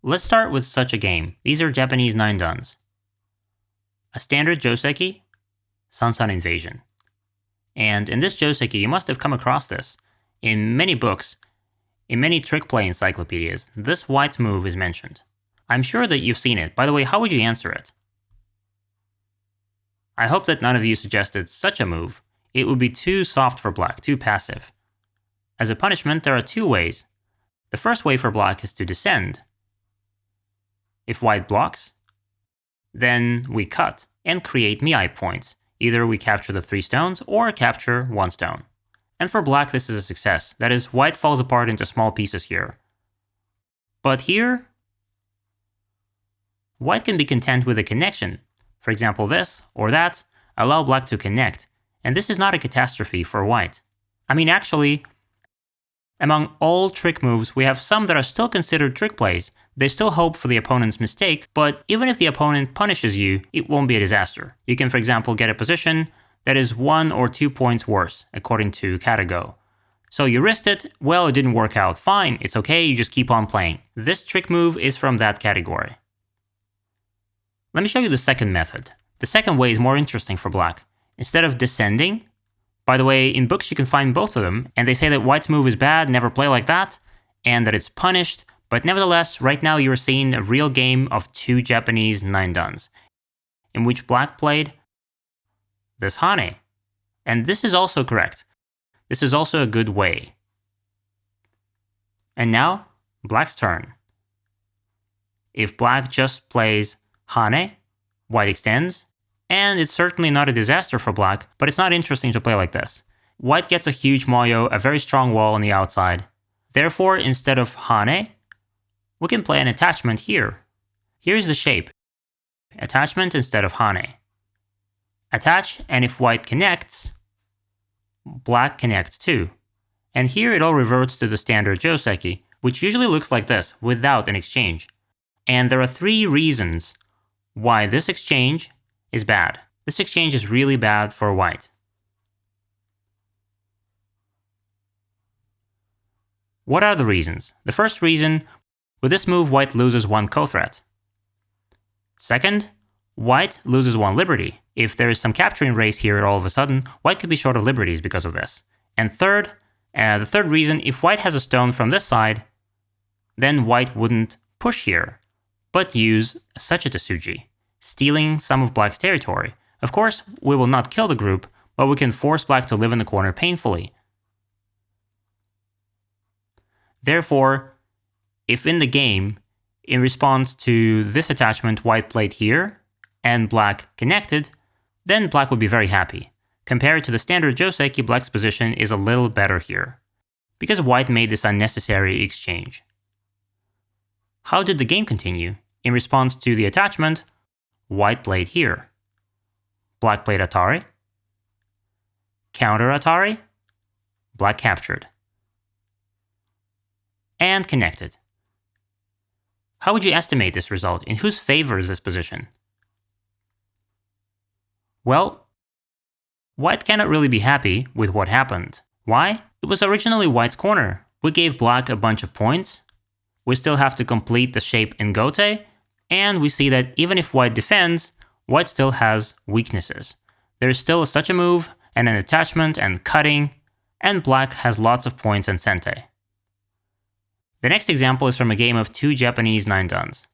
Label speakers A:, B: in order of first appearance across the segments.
A: Let's start with such a game. These are Japanese 9-dans. A standard joseki, Sansan Invasion. And in this joseki, you must have come across this. In many books, in many trick play encyclopedias, this white move is mentioned. I'm sure that you've seen it. By the way, how would you answer it? I hope that none of you suggested such a move. It would be too soft for black, too passive. As a punishment, there are two ways. The first way for black is to descend. If white blocks, then we cut and create miai points. Either we capture the 3 stones or capture 1 stone. And for black, this is a success. That is, white falls apart into small pieces here. But here, white can be content with a connection. For example, this or that, allow black to connect. And this is not a catastrophe for white. I mean, actually, among all trick moves, we have some that are still considered trick plays. They still hope for the opponent's mistake, but even if the opponent punishes you, it won't be a disaster. You can, for example, get a position that is 1 or 2 points worse, according to Katago. So you risked it, well, it didn't work out, fine, it's okay, you just keep on playing. This trick move is from that category. Let me show you the second method. The second way is more interesting for black. Instead of descending, by the way, in books you can find both of them, and they say that white's move is bad, never play like that, and that it's punished, but nevertheless, right now you're seeing a real game of 2 Japanese 9-dans, in which black played this Hane. And this is also correct. This is also a good way. And now, black's turn. If black just plays Hane, white extends, and it's certainly not a disaster for black, but it's not interesting to play like this. White gets a huge moyo, a very strong wall on the outside. Therefore, instead of Hane, we can play an attachment here. Here's the shape. Attachment instead of Hane. Attach, and if white connects, black connects too. And here it all reverts to the standard joseki, which usually looks like this, without an exchange. And there are 3 reasons why this exchange is bad. This exchange is really bad for white. What are the reasons? The first reason, with this move, white loses 1 co-threat. Second, white loses 1 liberty. If there is some capturing race here all of a sudden, white could be short of liberties because of this. And third, the third reason, if white has a stone from this side, then white wouldn't push here, but use such a Tsuji, stealing some of black's territory. Of course, we will not kill the group, but we can force black to live in the corner painfully. Therefore, if in the game, in response to this attachment, white played here, and black connected, then black would be very happy. Compared to the standard joseki, black's position is a little better here, because white made this unnecessary exchange. How did the game continue? In response to the attachment, white played here. Black played Atari. Counter Atari. Black captured. And connected. How would you estimate this result? In whose favor is this position? Well, white cannot really be happy with what happened. Why? It was originally white's corner. We gave black a bunch of points. We still have to complete the shape in Gote, and we see that even if white defends, white still has weaknesses. There is still such a move, and an attachment, and cutting, and black has lots of points and sente. The next example is from a game of 2 Japanese 9-dans.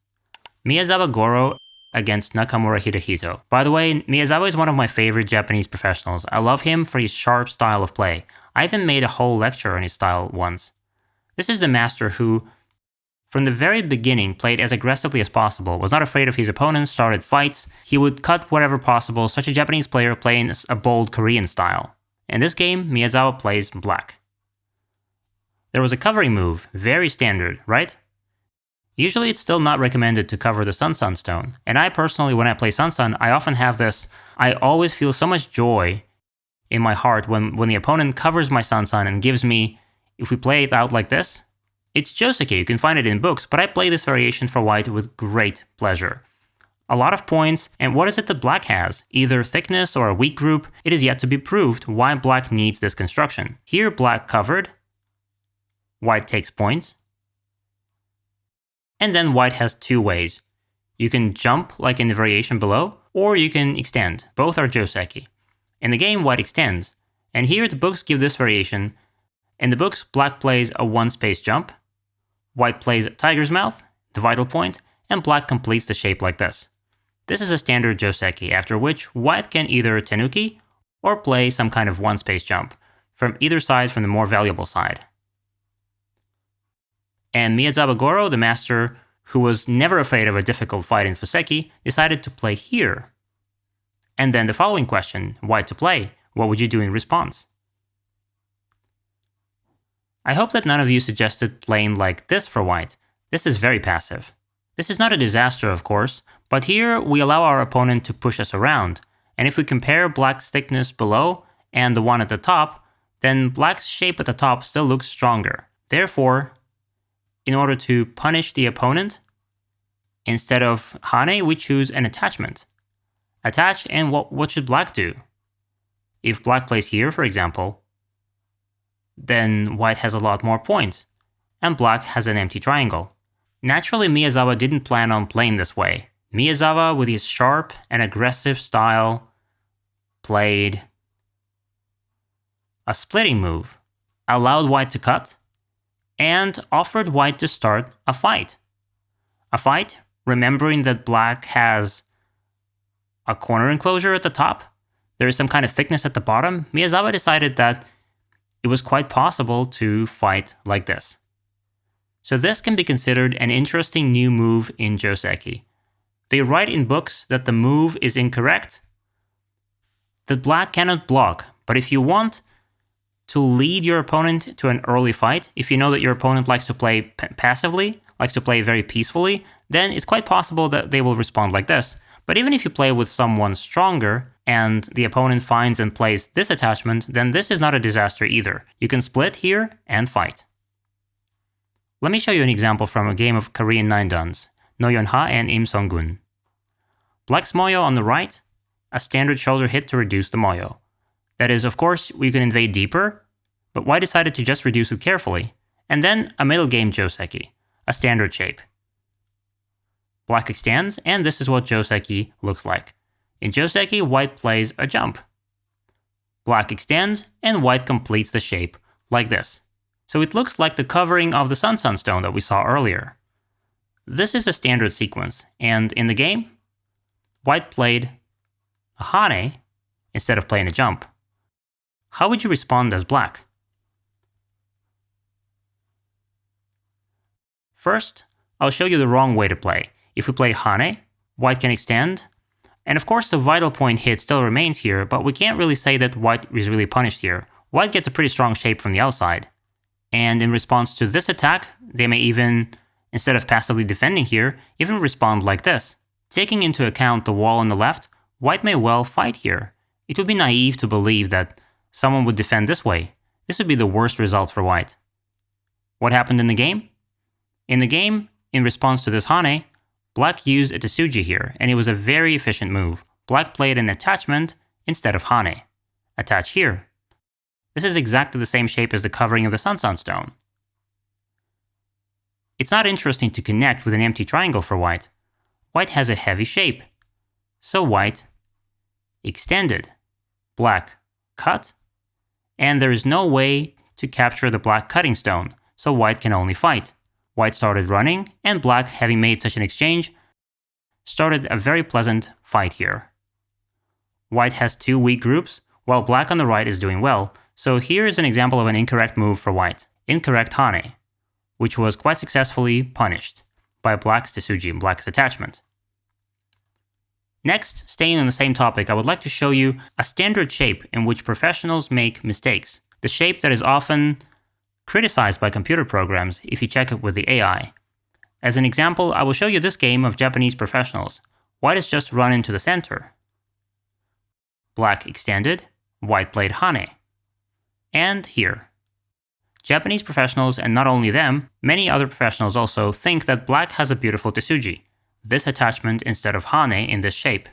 A: Miyazawa Goro against Nakamura Hidehito. By the way, Miyazawa is one of my favorite Japanese professionals. I love him for his sharp style of play. I even made a whole lecture on his style once. This is the master who, from the very beginning, played as aggressively as possible, was not afraid of his opponents, started fights. He would cut whatever possible, such a Japanese player playing a bold Korean style. In this game, Miyazawa plays black. There was a covering move, very standard, right? Usually it's still not recommended to cover the Sansan stone, and I personally, when I play Sansan, I often have this, I always feel so much joy in my heart when the opponent covers my Sansan and gives me, if we play it out like this, it's joseki, you can find it in books, but I play this variation for white with great pleasure. A lot of points, and what is it that black has? Either thickness or a weak group, it is yet to be proved why black needs this construction. Here black covered, white takes points, And then white has two ways. You can jump like in the variation below, or you can extend. Both are joseki. In the game, white extends, and here the books give this variation. In the books, black plays a one-space jump, white plays a tiger's mouth, the vital point, and black completes the shape like this. This is a standard joseki, after which white can either tenuki or play some kind of one-space jump, from either side from the more valuable side. And Miyazawa Goro, the master who was never afraid of a difficult fight in Fuseki, decided to play here. And then the following question, white to play, what would you do in response? I hope that none of you suggested playing like this for white. This is very passive. This is not a disaster, of course, but here we allow our opponent to push us around, and if we compare black's thickness below and the one at the top, then black's shape at the top still looks stronger. Therefore, in order to punish the opponent, instead of Hane, we choose an attachment. Attach, and what should black do? If black plays here, for example, then white has a lot more points, and black has an empty triangle. Naturally, Miyazawa didn't plan on playing this way. Miyazawa, with his sharp and aggressive style, played a splitting move, allowed white to cut, and offered white to start a fight. A fight, remembering that black has a corner enclosure at the top, there is some kind of thickness at the bottom. Miyazawa decided that it was quite possible to fight like this. So this can be considered an interesting new move in joseki. They write in books that the move is incorrect, that black cannot block, but if you want to lead your opponent to an early fight, if you know that your opponent likes to play passively, likes to play very peacefully, then it's quite possible that they will respond like this. But even if you play with someone stronger, and the opponent finds and plays this attachment, then this is not a disaster either. You can split here and fight. Let me show you an example from a game of Korean 9-dans, Noyonha and Im Song-gun. Black's moyo on the right, a standard shoulder hit to reduce the moyo. That is, of course, we can invade deeper, but white decided to just reduce it carefully. And then a middle game joseki, a standard shape. Black extends, and this is what joseki looks like. In joseki, white plays a jump. Black extends, and white completes the shape like this. So it looks like the covering of the Sun Sunstone that we saw earlier. This is a standard sequence, and in the game, white played a Hane instead of playing a jump. How would you respond as black? First, I'll show you the wrong way to play. If we play Hane, white can extend, and of course the vital point hit still remains here, but we can't really say that white is really punished here. White gets a pretty strong shape from the outside. And in response to this attack, they may even, instead of passively defending here, even respond like this. Taking into account the wall on the left, white may well fight here. It would be naive to believe that someone would defend this way. This would be the worst result for white. What happened in the game? In the game, in response to this Hane, black used a Tsuji here, and it was a very efficient move. Black played an attachment instead of Hane. Attach here. This is exactly the same shape as the covering of the Sun Sunstone. It's not interesting to connect with an empty triangle for white. White has a heavy shape. So white extended. Black cut. And there is no way to capture the black cutting stone, so white can only fight. White started running, and black, having made such an exchange, started a very pleasant fight here. White has two weak groups, while black on the right is doing well, so here is an example of an incorrect move for white. Incorrect Hane, which was quite successfully punished by black's Tsuji, black's attachment. Next, staying on the same topic, I would like to show you a standard shape in which professionals make mistakes. The shape that is often criticized by computer programs if you check it with the AI. As an example, I will show you this game of Japanese professionals. White has just run into the center. Black extended, white played Hane. And here. Japanese professionals, and not only them, many other professionals also think that black has a beautiful Tsuji, this attachment instead of Hane in this shape.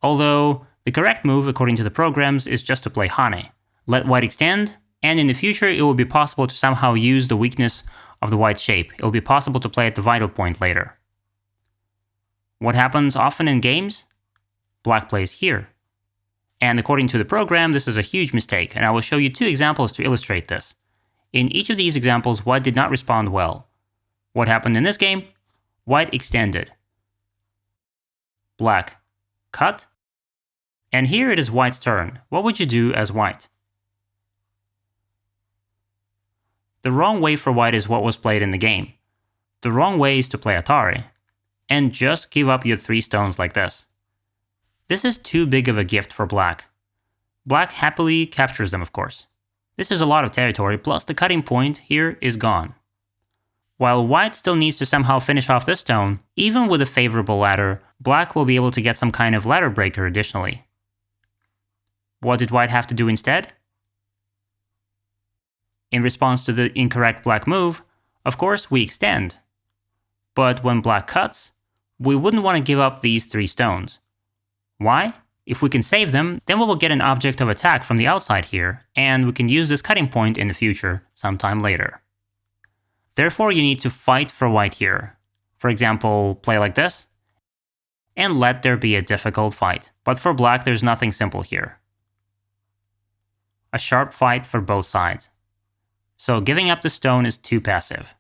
A: Although, the correct move according to the programs is just to play Hane. Let white extend, and in the future it will be possible to somehow use the weakness of the white shape, it will be possible to play at the vital point later. What happens often in games? Black plays here. And according to the program, this is a huge mistake, and I will show you 2 examples to illustrate this. In each of these examples, white did not respond well. What happened in this game? White extended. Black cut. And here it is white's turn. What would you do as white? The wrong way for white is what was played in the game. The wrong way is to play Atari, and just give up your 3 stones like this. This is too big of a gift for black. Black happily captures them, of course. This is a lot of territory, plus the cutting point here is gone. While white still needs to somehow finish off this stone, even with a favorable ladder, black will be able to get some kind of ladder breaker additionally. What did white have to do instead? In response to the incorrect black move, of course we extend. But when black cuts, we wouldn't want to give up these 3 stones. Why? If we can save them, then we will get an object of attack from the outside here, and we can use this cutting point in the future, sometime later. Therefore, you need to fight for white here. For example, play like this, and let there be a difficult fight. But for black, there's nothing simple here. A sharp fight for both sides. So giving up the stone is too passive.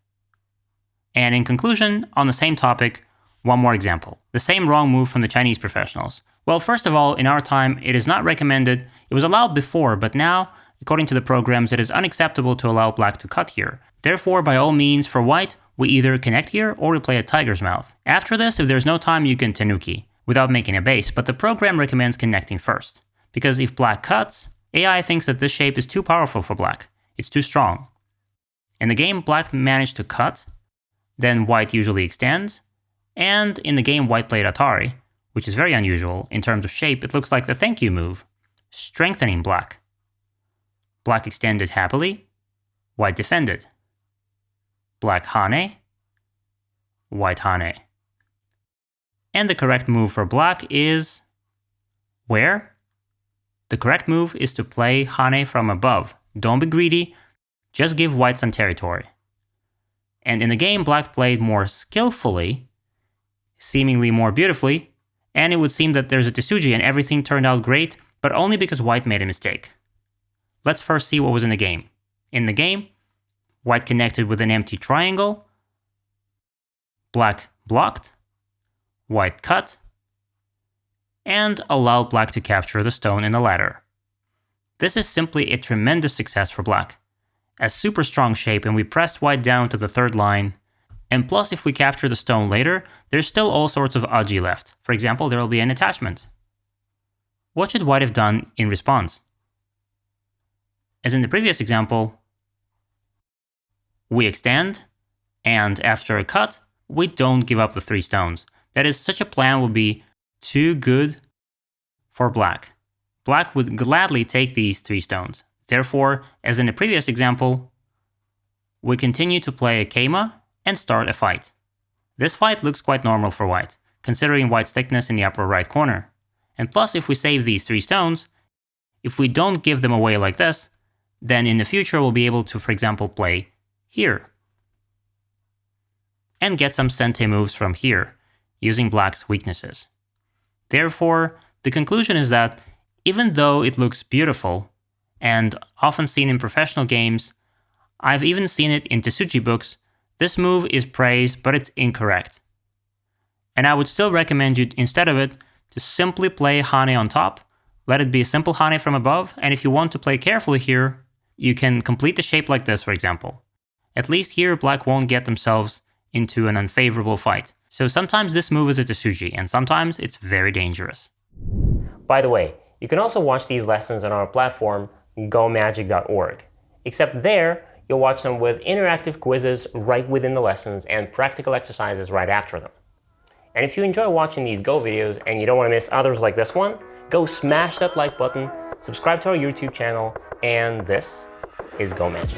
A: And in conclusion, on the same topic, one more example. The same wrong move from the Chinese professionals. Well, first of all, in our time, it is not recommended. It was allowed before, but now, according to the programs, it is unacceptable to allow black to cut here. Therefore, by all means, for white, we either connect here or we play a tiger's mouth. After this, if there's no time, you can tanuki, without making a base, but the program recommends connecting first. Because if black cuts, AI thinks that this shape is too powerful for black. It's too strong. In the game, black managed to cut, then white usually extends, and in the game white played Atari, which is very unusual. In terms of shape, it looks like the thank you move, strengthening black. Black extended happily, white defended. Black hane, white hane. And the correct move for black is where? The correct move is to play hane from above. Don't be greedy, just give white some territory. And in the game, black played more skillfully, seemingly more beautifully, and it would seem that there's a Tsuji and everything turned out great, but only because white made a mistake. Let's first see what was in the game. In the game, white connected with an empty triangle, black blocked, white cut, and allowed black to capture the stone in the ladder. This is simply a tremendous success for black. A super strong shape, and we pressed white down to the 3rd line. And plus, if we capture the stone later, there's still all sorts of aji left. For example, there will be an attachment. What should white have done in response? As in the previous example, we extend, and after a cut, we don't give up the 3 stones. That is, such a plan would be too good for black. Black would gladly take these 3 stones. Therefore, as in the previous example, we continue to play a keima and start a fight. This fight looks quite normal for white, considering white's thickness in the upper right corner. And plus, if we save these 3 stones, if we don't give them away like this, then in the future we'll be able to, for example, play here. And get some sente moves from here, using black's weaknesses. Therefore, the conclusion is that even though it looks beautiful, and often seen in professional games, I've even seen it in Tsuji books, this move is praised, but it's incorrect. And I would still recommend you, instead of it, to simply play hane on top, let it be a simple hane from above, and if you want to play carefully here, you can complete the shape like this, for example. At least here, black won't get themselves into an unfavorable fight. So sometimes this move is a Tsuji, and sometimes it's very dangerous. By the way, you can also watch these lessons on our platform, gomagic.org. Except there, you'll watch them with interactive quizzes right within the lessons and practical exercises right after them. And if you enjoy watching these Go videos and you don't want to miss others like this one, go smash that like button, subscribe to our YouTube channel, and this is Go Magic.